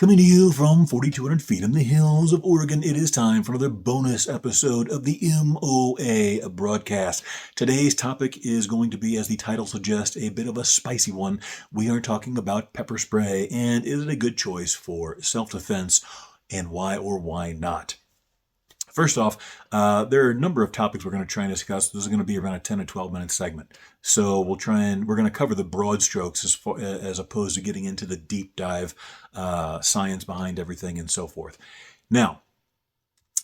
Coming to you from 4,200 feet in the hills of Oregon, it is time for another bonus episode of the MOA broadcast. Today's topic is going to be, as the title suggests, a bit of a spicy one. We are talking about pepper spray, and is it a good choice for self-defense, and why or why not? First off, there are a number of topics we're going to try and discuss. This is going to be around a 10 to 12 minute segment. So we're going to cover the broad strokes as opposed to getting into the deep dive science behind everything and so forth. Now,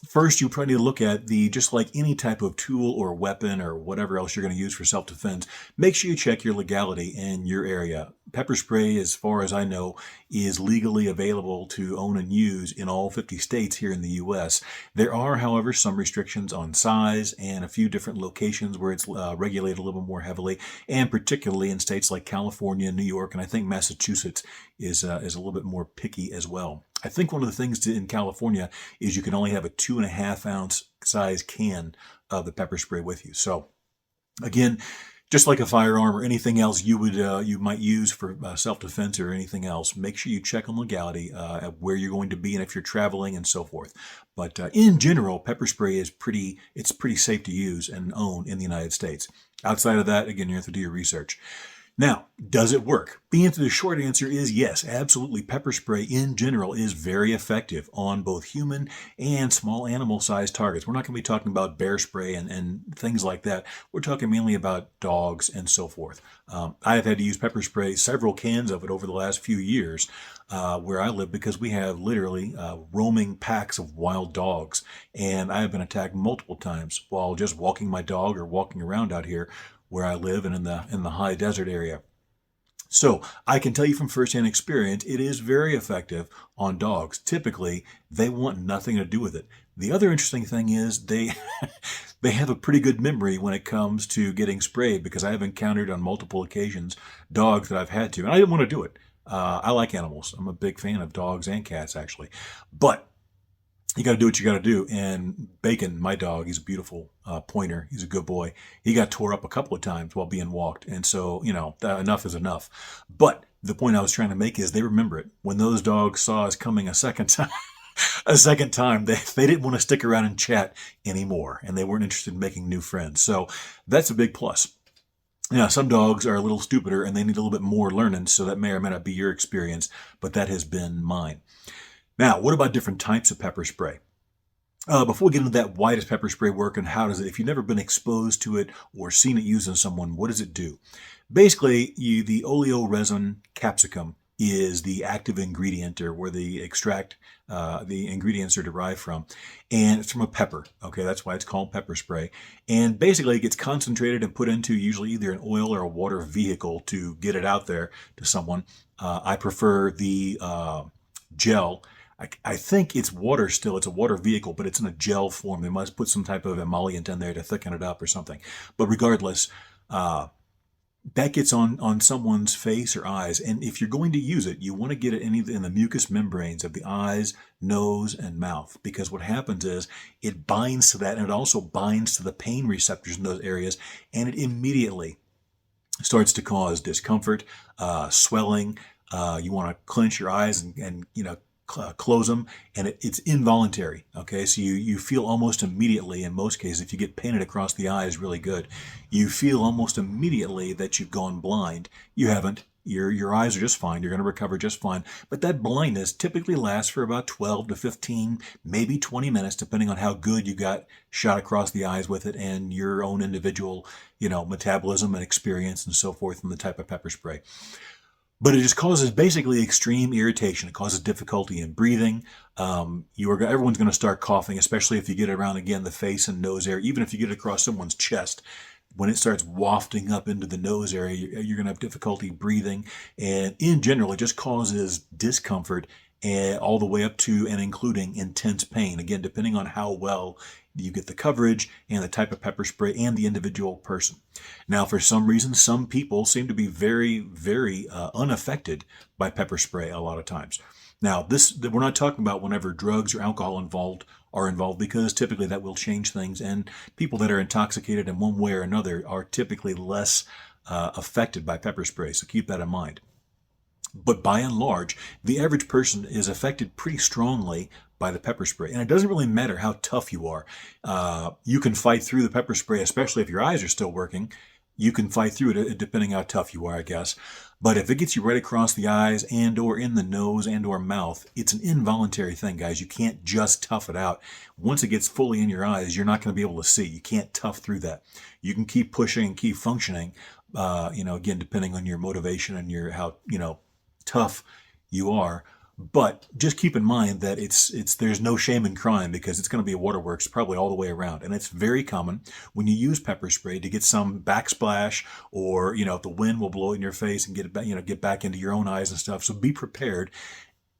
first, you probably need to look at just like any type of tool or weapon or whatever else you're going to use for self-defense, make sure you check your legality in your area. Pepper spray, as far as I know, is legally available to own and use in all 50 states here in the U.S. There are, however, some restrictions on size and a few different locations where it's regulated a little more heavily, and particularly in states like California, New York, and I think Massachusetts is a little bit more picky as well. I think one of the things in California is you can only have a 2.5 ounce size can of the pepper spray with you. So again, just like a firearm or anything else you might use for self-defense or anything else, make sure you check on legality at where you're going to be and if you're traveling and so forth. But in general, pepper spray is pretty safe to use and own in the United States. Outside of that, again, you have to do your research. Now, does it work? The short answer is yes, absolutely. Pepper spray in general is very effective on both human and small animal-sized targets. We're not going to be talking about bear spray and things like that. We're talking mainly about dogs and so forth. I have had to use pepper spray, several cans of it over the last few years where I live, because we have literally roaming packs of wild dogs. And I have been attacked multiple times while just walking my dog or walking around out here where I live and in the high desert area. So I can tell you from firsthand experience, it is very effective on dogs. Typically, they want nothing to do with it. The other interesting thing is they have a pretty good memory when it comes to getting sprayed, because I have encountered on multiple occasions dogs that I've had to, and I didn't want to do it. I like animals. I'm a big fan of dogs and cats, actually. But you got to do what you got to do. And Bacon, my dog, he's a beautiful pointer. He's a good boy. He got tore up a couple of times while being walked. And so, enough is enough. But the point I was trying to make is they remember it. When those dogs saw us coming a second time, they didn't want to stick around and chat anymore. And they weren't interested in making new friends. So that's a big plus. Now, some dogs are a little stupider and they need a little bit more learning. So that may or may not be your experience, but that has been mine. Now, what about different types of pepper spray? Before we get into that, why does pepper spray work and how does it, if you've never been exposed to it or seen it used on someone, what does it do? Basically, the oleoresin capsicum is the active ingredient, or where the ingredients are derived from. And it's from a pepper. Okay, that's why it's called pepper spray. And basically it gets concentrated and put into usually either an oil or a water vehicle to get it out there to someone. I prefer the gel. I think it's water still. It's a water vehicle, but it's in a gel form. They must put some type of emollient in there to thicken it up or something. But regardless, that gets on someone's face or eyes. And if you're going to use it, you want to get it in the mucous membranes of the eyes, nose, and mouth. Because what happens is it binds to that, and it also binds to the pain receptors in those areas. And it immediately starts to cause discomfort, swelling. You want to clench your eyes and close them, and it's involuntary. Okay, so you feel almost immediately, in most cases, if you get painted across the eyes really good, you feel almost immediately that you've gone blind. You haven't. Your eyes are just fine. You're going to recover just fine. But that blindness typically lasts for about 12 to 15, maybe 20 minutes, depending on how good you got shot across the eyes with it and your own individual, metabolism and experience and so forth, and the type of pepper spray. But it just causes basically extreme irritation. It causes difficulty in breathing. Everyone's going to start coughing, especially if you get it around, again, the face and nose area. Even if you get it across someone's chest, when it starts wafting up into the nose area, you're going to have difficulty breathing. And in general, it just causes discomfort all the way up to and including intense pain. Again, depending on how well you get the coverage and the type of pepper spray and the individual person. Now, for some reason, some people seem to be very, very unaffected by pepper spray a lot of times. Now, we're not talking about whenever drugs or alcohol are involved, because typically that will change things, and people that are intoxicated in one way or another are typically less affected by pepper spray. So keep that in mind. But by and large, the average person is affected pretty strongly by the pepper spray. And it doesn't really matter how tough you are. You can fight through the pepper spray, especially if your eyes are still working. You can fight through it depending how tough you are, I guess. But if it gets you right across the eyes and or in the nose and or mouth, it's an involuntary thing, guys. You can't just tough it out. Once it gets fully in your eyes, you're not going to be able to see. You can't tough through that. You can keep pushing and keep functioning, again, depending on your motivation and your how, tough you are. But just keep in mind that there's no shame in crime, because it's going to be a waterworks probably all the way around. And it's very common when you use pepper spray to get some backsplash, or if the wind will blow it in your face and get it back, get back into your own eyes and stuff. So be prepared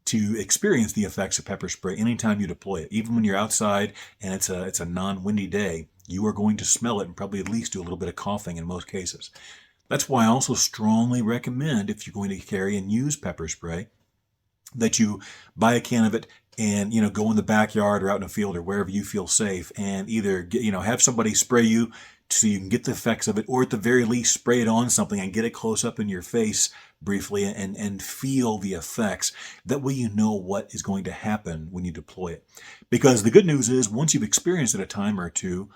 to experience the effects of pepper spray anytime you deploy it. Even when you're outside and it's a non-windy day, you are going to smell it and probably at least do a little bit of coughing in most cases. That's why I also strongly recommend, if you're going to carry and use pepper spray, that you buy a can of it and go in the backyard or out in a field or wherever you feel safe, and either have somebody spray you so you can get the effects of it, or at the very least spray it on something and get it close up in your face briefly and feel the effects. That way you know what is going to happen when you deploy it. Because the good news is, once you've experienced it a time or two,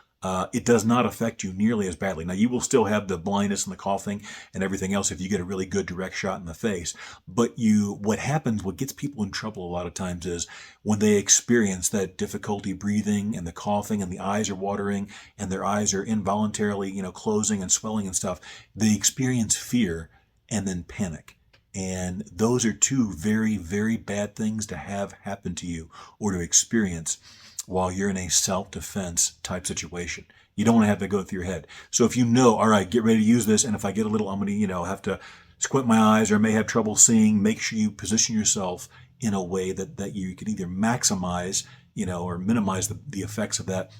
it does not affect you nearly as badly. Now, you will still have the blindness and the coughing and everything else if you get a really good direct shot in the face. But what gets people in trouble a lot of times is when they experience that difficulty breathing and the coughing and the eyes are watering and their eyes are involuntarily, closing and swelling and stuff. They experience fear and then panic. And those are two very, very bad things to have happen to you or to experience while you're in a self-defense type situation. You don't want to have that go through your head. So if all right, get ready to use this, and if I get a little, I'm going to, have to squint my eyes or I may have trouble seeing, make sure you position yourself in a way that you can either maximize, or minimize the effects of that,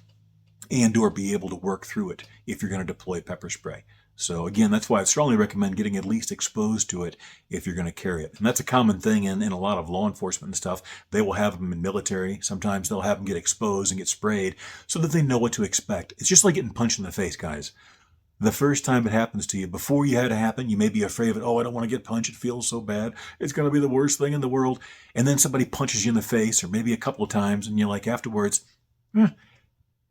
and or be able to work through it if you're going to deploy pepper spray. So again, that's why I strongly recommend getting at least exposed to it if you're going to carry it. And that's a common thing in a lot of law enforcement and stuff. They will have them in military. Sometimes they'll have them get exposed and get sprayed so that they know what to expect. It's just like getting punched in the face, guys. The first time it happens to you, before you had it happen, you may be afraid of it. Oh, I don't want to get punched. It feels so bad. It's going to be the worst thing in the world. And then somebody punches you in the face, or maybe a couple of times, and you're like afterwards,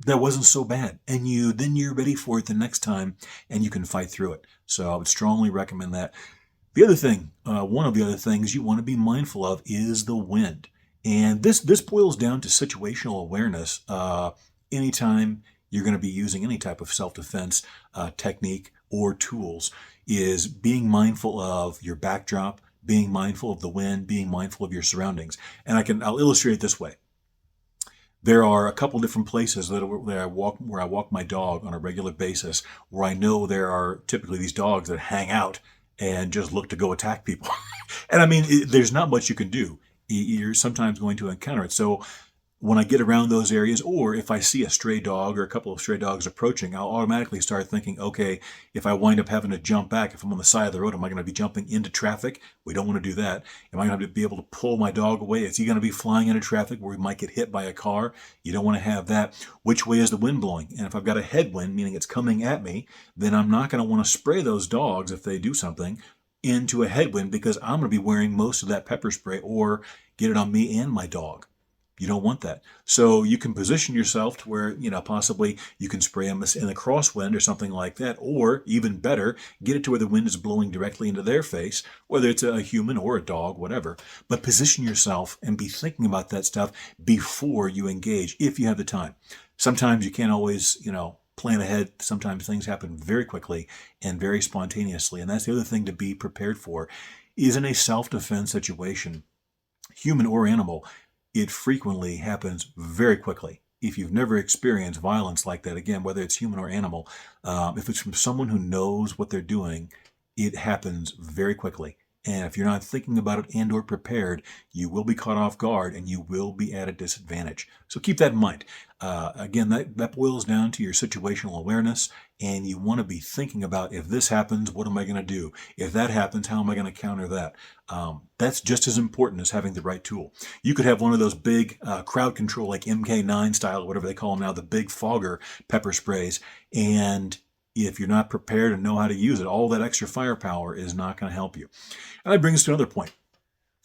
that wasn't so bad. And then you're ready for it the next time, and you can fight through it. So I would strongly recommend that. The other thing, one of the other things you want to be mindful of is the wind. And this boils down to situational awareness. Anytime you're going to be using any type of self-defense technique or tools, is being mindful of your backdrop, being mindful of the wind, being mindful of your surroundings. And I'll illustrate it this way. There are a couple different places where I walk my dog on a regular basis, where I know there are typically these dogs that hang out and just look to go attack people. And I mean, there's not much you can do. You're sometimes going to encounter it. So when I get around those areas, or if I see a stray dog or a couple of stray dogs approaching, I'll automatically start thinking, okay, if I wind up having to jump back, if I'm on the side of the road, am I going to be jumping into traffic? We don't want to do that. Am I going to be able to pull my dog away? Is he going to be flying into traffic where we might get hit by a car? You don't want to have that. Which way is the wind blowing? And if I've got a headwind, meaning it's coming at me, then I'm not going to want to spray those dogs if they do something into a headwind, because I'm going to be wearing most of that pepper spray or get it on me and my dog. You don't want that. So you can position yourself to where, possibly you can spray them in a crosswind or something like that. Or even better, get it to where the wind is blowing directly into their face, whether it's a human or a dog, whatever. But position yourself and be thinking about that stuff before you engage, if you have the time. Sometimes you can't always, plan ahead. Sometimes things happen very quickly and very spontaneously. And that's the other thing to be prepared for, is in a self-defense situation, human or animal, it frequently happens very quickly. If you've never experienced violence like that, again, whether it's human or animal, if it's from someone who knows what they're doing, it happens very quickly. And if you're not thinking about it and or prepared, you will be caught off guard and you will be at a disadvantage. So keep that in mind. Again, that boils down to your situational awareness, and you want to be thinking about, if this happens, what am I going to do? If that happens, how am I going to counter that? That's just as important as having the right tool. You could have one of those big crowd control, like MK9 style, or whatever they call them now, the big fogger pepper sprays, and if you're not prepared and know how to use it, all that extra firepower is not going to help you. And that brings us to another point.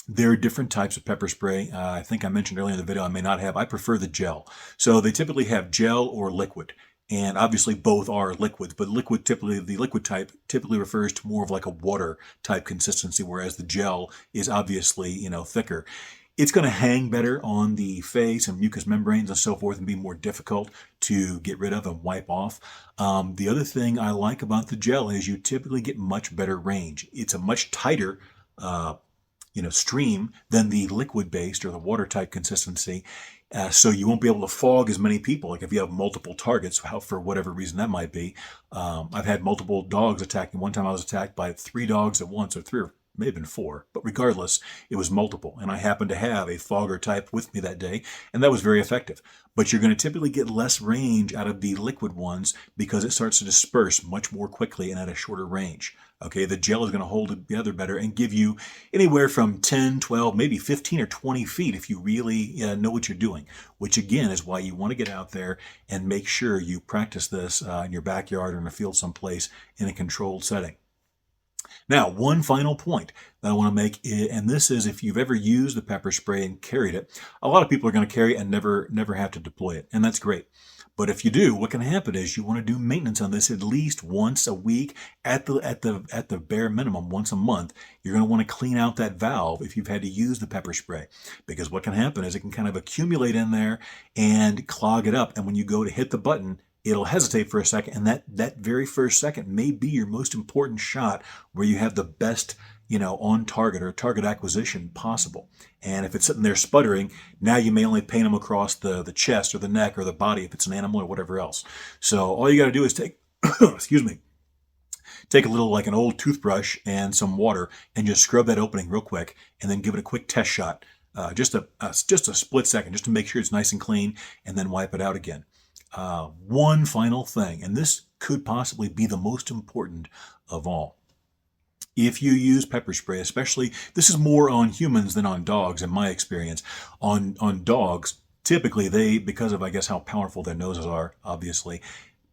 There are different types of pepper spray. I think I mentioned earlier in the video, I may not have. I prefer the gel. So they typically have gel or liquid. And obviously both are liquids, but the liquid type typically refers to more of like a water type consistency, whereas the gel is obviously, thicker. It's going to hang better on the face and mucous membranes and so forth and be more difficult to get rid of and wipe off. The other thing I like about the gel is you typically get much better range. It's a much tighter stream than the liquid-based or the water-type consistency. So you won't be able to fog as many people. Like if you have multiple targets, for whatever reason that might be. I've had multiple dogs attacking. One time I was attacked by 3 dogs at once, or 3 or may have been 4, but regardless, it was multiple. And I happened to have a fogger type with me that day, and that was very effective. But you're going to typically get less range out of the liquid ones because it starts to disperse much more quickly and at a shorter range. Okay, the gel is going to hold it together better and give you anywhere from 10, 12, maybe 15 or 20 feet if you really know what you're doing, which again is why you want to get out there and make sure you practice this in your backyard or in a field someplace in a controlled setting. Now, one final point that I want to make, and this is if you've ever used the pepper spray and carried it, a lot of people are going to carry it and never have to deploy it, and that's great. But if you do, what can happen is you want to do maintenance on this at least once a week, at the bare minimum once a month. You're going to want to clean out that valve if you've had to use the pepper spray, because what can happen is it can kind of accumulate in there and clog it up, and when you go to hit the button, it'll hesitate for a second, and that very first second may be your most important shot where you have the best, on target or target acquisition possible. And if it's sitting there sputtering, now you may only paint them across the chest or the neck or the body if it's an animal or whatever else. So all you got to do is take, take a little, like an old toothbrush and some water and just scrub that opening real quick, and then give it a quick test shot, just a split second, just to make sure it's nice and clean, and then wipe it out again. One final thing, and this could possibly be the most important of all. If you use pepper spray, especially, this is more on humans than on dogs in my experience. On dogs, typically because of, I guess, how powerful their noses are, obviously,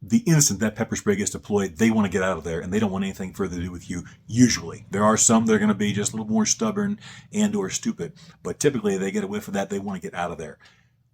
the instant that pepper spray gets deployed, they want to get out of there, and they don't want anything further to do with you, usually. There are some that are going to be just a little more stubborn and or stupid, but typically they get a whiff of that, they want to get out of there.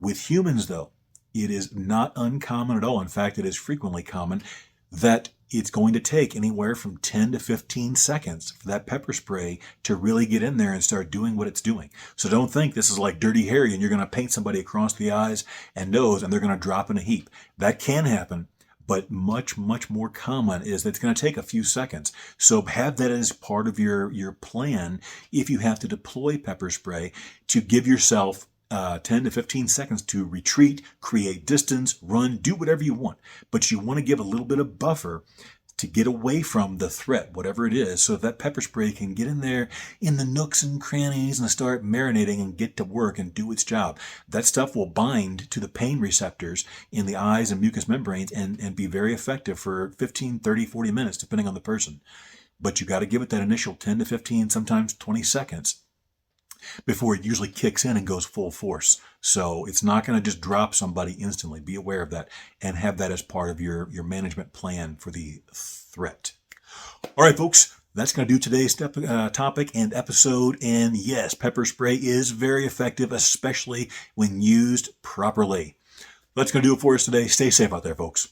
With humans, though, it is not uncommon at all. In fact, it is frequently common that it's going to take anywhere from 10 to 15 seconds for that pepper spray to really get in there and start doing what it's doing. So don't think this is like Dirty Harry and you're going to paint somebody across the eyes and nose and they're going to drop in a heap. That can happen, but much, much more common is that it's going to take a few seconds. So have that as part of your plan if you have to deploy pepper spray, to give yourself 10 to 15 seconds to retreat, create distance, run, do whatever you want. But you want to give a little bit of buffer to get away from the threat, whatever it is, so that pepper spray can get in there in the nooks and crannies and start marinating and get to work and do its job. That stuff will bind to the pain receptors in the eyes and mucous membranes and be very effective for 15, 30, 40 minutes, depending on the person. But you got to give it that initial 10 to 15, sometimes 20 seconds before it usually kicks in and goes full force. So it's not going to just drop somebody instantly. Be aware of that and have that as part of your management plan for the threat. All right, folks, that's going to do today's topic and episode. And yes, pepper spray is very effective, especially when used properly. That's going to do it for us today. Stay safe out there, folks.